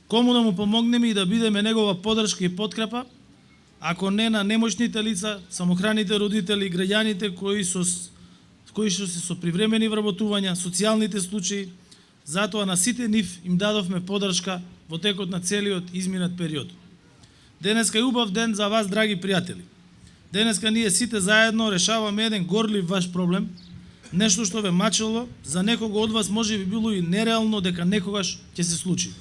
Кому да му помогнеме и да бидеме негова поддршка и подкрепа, ако не на немощните лица, самохраните родители, граѓаните кои што се со привремени вработувања, социјалните случаи. Затоа на сите нив им дадовме поддршка во текот на целиот изминат период. Денеска е убав ден за вас, драги пријатели. Денеска ние сите заедно решаваме еден горлив ваш проблем, нешто што ве мачело, за некого од вас може би било и нереално дека некогаш ќе се случи.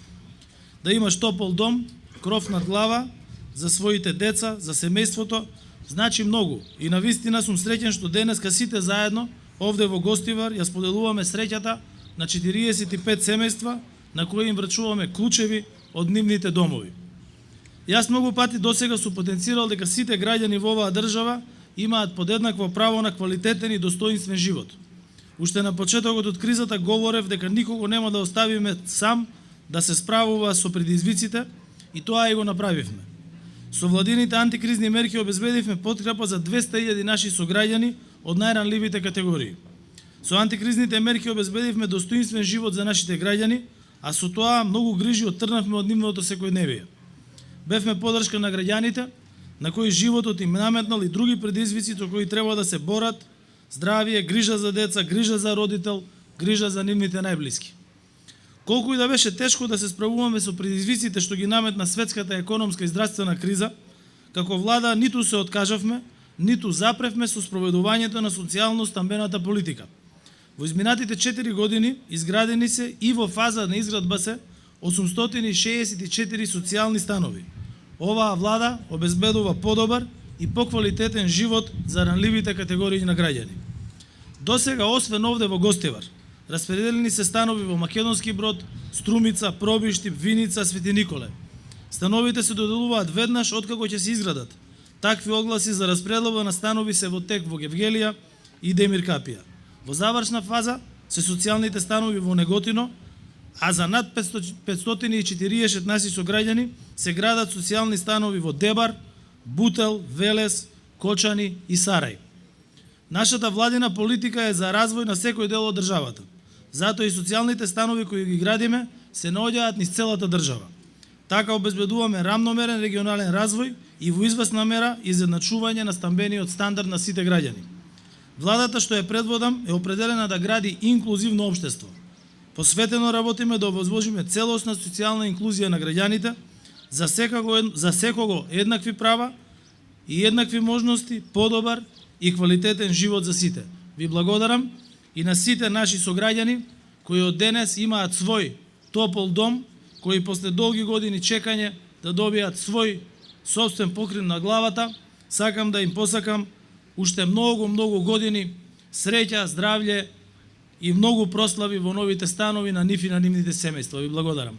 Да имаш топол дом, кров над глава, за своите деца, за семејството, значи многу. И навистина сум среќен што денеска сите заедно, овде во Гостивар, ја споделуваме среќата на 45 семејства, на кои им врачуваме клучеви од нивните домови. Јас многу пати досега сум потенцирал дека сите граѓани во оваа држава имаат подеднакво право на квалитетен и достоинствен живот. Уште на почетокот од кризата говорев дека никого нема да оставиме сам да се справува со предизвиците и тоа и го направивме. Со владините антикризни мерки обезбедивме подкрепа за 200.000 наши сограѓани од најранливите категории. Со антикризните мерки обезбедивме достоинствен живот за нашите граѓани, а со тоа многу грижи оттргнавме од нивното секојдневие. Бевме поддршка на граѓаните, на кои животот им наметнал и други предизвици со кои треба да се борат: здравје, грижа за деца, грижа за родител, грижа за нивните најблиски. Колку и да беше тешко да се справуваме со предизвиците што ги наметна светската економска и здравствена криза, како влада ниту се откажавме, ниту запревме со спроведувањето на социјално-стамбената политика. Во изминатите 4 години изградени се и во фаза на изградба се 864 социјални станови. Оваа влада обезбедува подобар и поквалитетен живот за ранливите категории на граѓани. Досега, освен овде во Гостивар, распределени се станови во Македонски Брод, Струмица, Пробиштип, Виница, Свети Николе. Становите се доделуваат веднаш откако ќе се изградат. Такви огласи за распределба на станови се во тек во Гевгелија и Демир Капија. Во завршна фаза се социјалните станови во Неготино, а за над 540 наши сограѓани се градат социјални станови во Дебар, Бутел, Велес, Кочани и Сарај. Нашата владина политика е за развој на секој дел од државата. Затоа и социјалните станови кои ги градиме се наоѓаат низ целата држава. Така обезбедуваме рамномерен регионален развој и во известна мера изедначување на стамбениот стандард на сите граѓани. Владата што ја предводам е определена да гради инклузивно општество. Посветено работиме да овозможиме целосна социјална инклузија на граѓаните, за секого еднакви права и еднакви можности, подобар и квалитетен живот за сите. Ви благодарам и на сите наши сограѓани кои од денес имаат свој топол дом, кои после долги години чекање да добијат свој собствен покрив на главата. Сакам да им посакам уште многу години среќа, здравје и многу прослави во новите станови на нив и на нивните семејства. Ви благодарам.